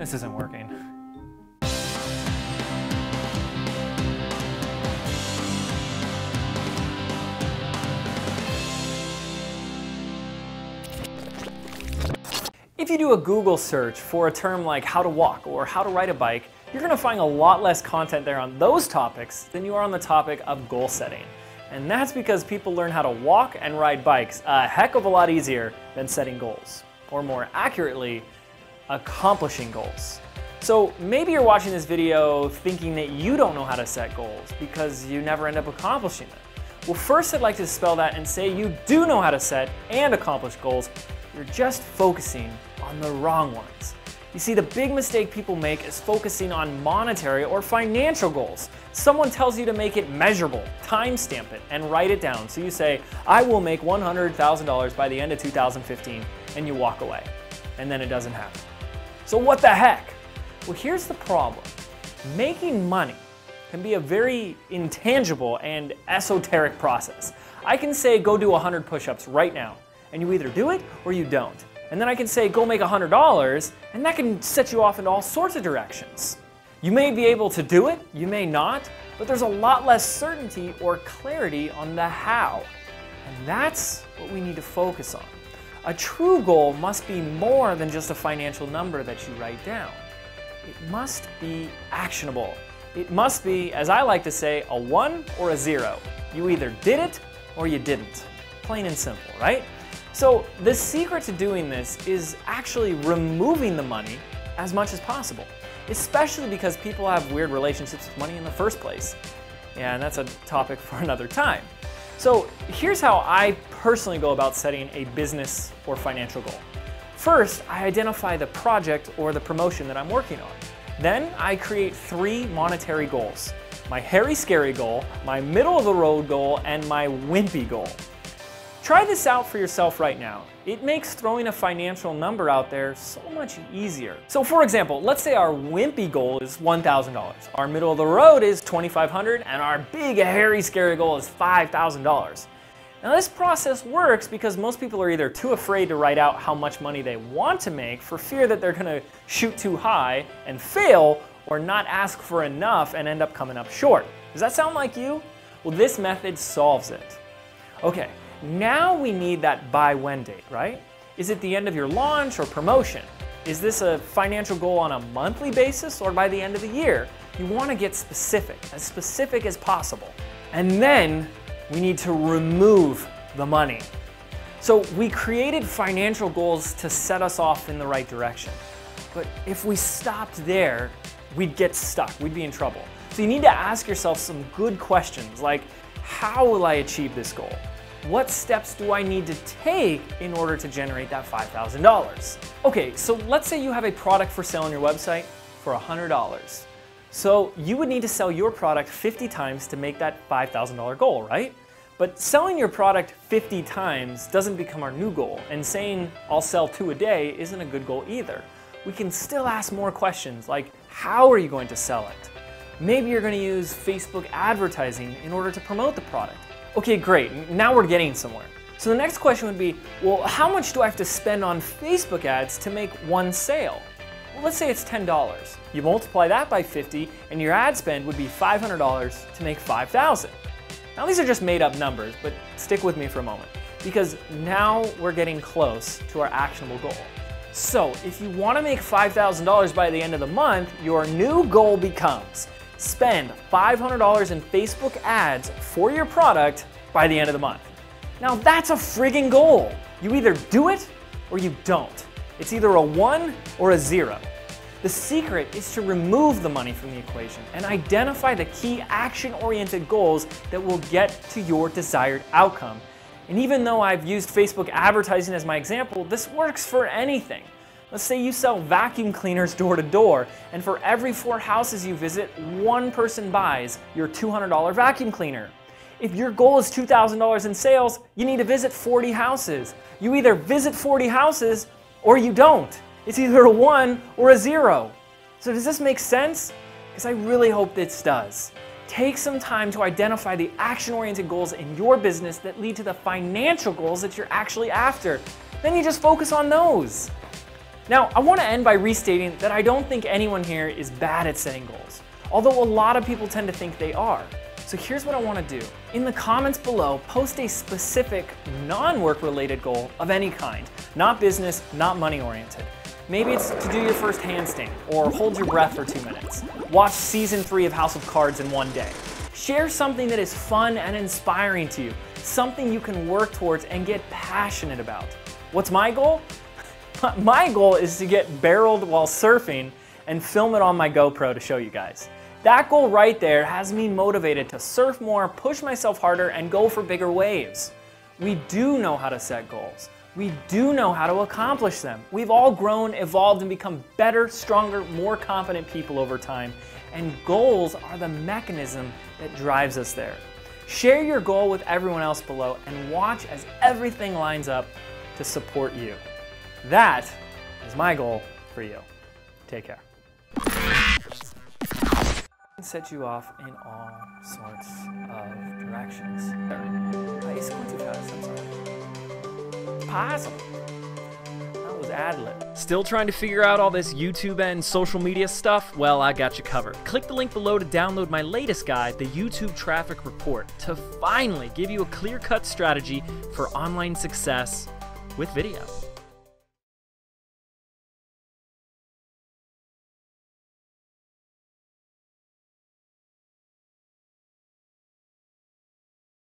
This isn't working. If you do a Google search for a term like how to walk or how to ride a bike, you're going to find a lot less content there on those topics than you are on the topic of goal setting. And that's because people learn how to walk and ride bikes a heck of a lot easier than setting goals, or more accurately, accomplishing goals. So maybe you're watching this video thinking that you don't know how to set goals because you never end up accomplishing them. Well, first I'd like to dispel that and say you do know how to set and accomplish goals. You're just focusing on the wrong ones. You see, the big mistake people make is focusing on monetary or financial goals. Someone tells you to make it measurable, timestamp it, and write it down. So you say, I will make $100,000 by the end of 2015, and you walk away. And then it doesn't happen. So what the heck? Well, here's the problem. Making money can be a very intangible and esoteric process. I can say, go do 100 push-ups right now, and you either do it or you don't. And then I can say, go make $100, and that can set you off into all sorts of directions. You may be able to do it, you may not, but there's a lot less certainty or clarity on the how. And that's what we need to focus on. A true goal must be more than just a financial number that you write down. It must be actionable. It must be, as I like to say, a 1 or a 0. You either did it or you didn't. Plain and simple, right? So the secret to doing this is actually removing the money as much as possible, especially because people have weird relationships with money in the first place. And that's a topic for another time. So here's how I personally go about setting a business or financial goal. First, I identify the project or the promotion that I'm working on. Then I create 3 monetary goals: my hairy scary goal, my middle of the road goal, and my wimpy goal. Try this out for yourself right now. It makes throwing a financial number out there so much easier. So for example, let's say our wimpy goal is $1,000. Our middle of the road is $2,500, and our big hairy scary goal is $5,000. Now this process works because most people are either too afraid to write out how much money they want to make for fear that they're gonna shoot too high and fail, or not ask for enough and end up coming up short. Does that sound like you? Well, this method solves it. Okay. Now we need that by when date, right? Is it the end of your launch or promotion? Is this a financial goal on a monthly basis or by the end of the year? You want to get specific as possible. And then we need to remove the money. So we created financial goals to set us off in the right direction. But if we stopped there, we'd get stuck, we'd be in trouble. So you need to ask yourself some good questions like, how will I achieve this goal? What steps do I need to take in order to generate that $5,000? Okay, so let's say you have a product for sale on your website for $100. So you would need to sell your product 50 times to make that $5,000 goal, right? But selling your product 50 times doesn't become our new goal, and saying I'll sell 2 a day isn't a good goal either. We can still ask more questions like, how are you going to sell it? Maybe you're going to use Facebook advertising in order to promote the product. Okay, great, now we're getting somewhere. So the next question would be, well, how much do I have to spend on Facebook ads to make 1 sale? Well, let's say it's $10. You multiply that by 50, and your ad spend would be $500 to make $5,000. Now these are just made up numbers, but stick with me for a moment, because now we're getting close to our actionable goal. So if you want to make $5,000 by the end of the month, your new goal becomes spend $500 in Facebook ads for your product by the end of the month. Now that's a friggin' goal. You either do it or you don't. It's either a 1 or a 0. The secret is to remove the money from the equation and identify the key action-oriented goals that will get to your desired outcome. And even though I've used Facebook advertising as my example, this works for anything. Let's say you sell vacuum cleaners door to door, and for every 4 houses you visit, 1 person buys your $200 vacuum cleaner. If your goal is $2,000 in sales, you need to visit 40 houses. You either visit 40 houses or you don't. It's either a 1 or a 0. So does this make sense? Because I really hope this does. Take some time to identify the action-oriented goals in your business that lead to the financial goals that you're actually after. Then you just focus on those. Now, I want to end by restating that I don't think anyone here is bad at setting goals, although a lot of people tend to think they are. So here's what I want to do. In the comments below, post a specific non-work related goal of any kind, not business, not money oriented. Maybe it's to do your first handstand, or hold your breath for 2 minutes. Watch season 3 of House of Cards in one day. Share something that is fun and inspiring to you, something you can work towards and get passionate about. What's my goal? My goal is to get barreled while surfing and film it on my GoPro to show you guys. That goal right there has me motivated to surf more, push myself harder, and go for bigger waves. We do know how to set goals. We do know how to accomplish them. We've all grown, evolved, and become better, stronger, more confident people over time, and goals are the mechanism that drives us there. Share your goal with everyone else below and watch as everything lines up to support you. That is my goal for you. Take care. Set you off in all sorts of directions. It's going too fast, I'm sorry. Possible. That was ad-lib. Still trying to figure out all this YouTube and social media stuff? Well, I got you covered. Click the link below to download my latest guide, the YouTube Traffic Report, to finally give you a clear-cut strategy for online success with video.